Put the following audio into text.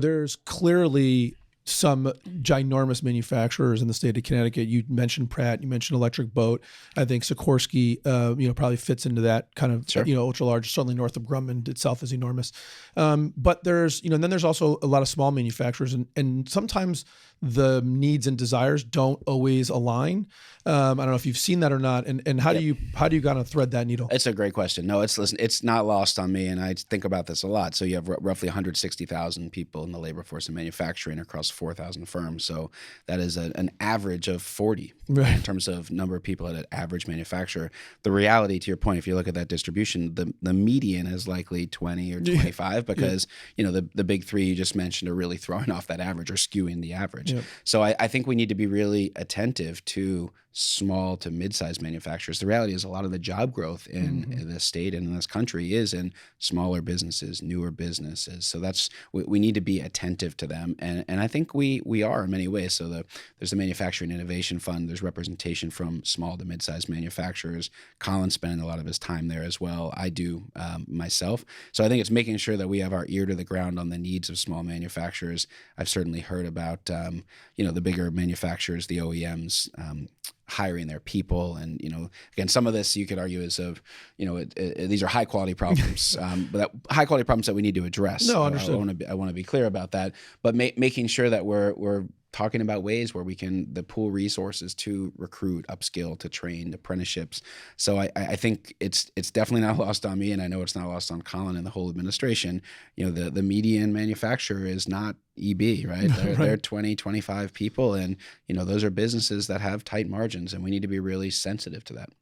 there's clearly some ginormous manufacturers in the state of Connecticut. You mentioned Pratt, you mentioned Electric Boat. I think Sikorsky, probably fits into that kind of, Sure. ultra large. Certainly Northrop Grumman itself is enormous. But there's, then there's also a lot of small manufacturers, and sometimes the needs and desires don't always align. I don't know if you've seen that or not, and how do you kind of thread that needle? It's a great question. No, it's not lost on me, and I think about this a lot. So you have roughly 160,000 people in the labor force in manufacturing across 4,000 firms. So that is an average of 40 Right. in terms of number of people at an average manufacturer. The reality, to your point, if you look at that distribution, the median is likely 20 or 25 because the big three you just mentioned are really throwing off that average or skewing the average. Yep. So I think we need to be really attentive to small to mid-sized manufacturers. The reality is a lot of the job growth in this state and in this country is in smaller businesses, newer businesses. So we need to be attentive to them. And I think we are in many ways. So there's the Manufacturing Innovation Fund. There's representation from small to mid-sized manufacturers. Colin's spending a lot of his time there as well. I do myself. So I think it's making sure that we have our ear to the ground on the needs of small manufacturers. I've certainly heard about, the bigger manufacturers, the OEMs, hiring their people. And, again, some of this you could argue is these are high quality problems, but high quality problems that we need to address. No, understood. I want to be clear about that, but making sure that we're talking about ways where we can pool resources to recruit, upskill, to train, apprenticeships. So I think it's definitely not lost on me, and I know it's not lost on Colin and the whole administration. The median manufacturer is not EB, right? They're 20, 25 people, and those are businesses that have tight margins, and we need to be really sensitive to that.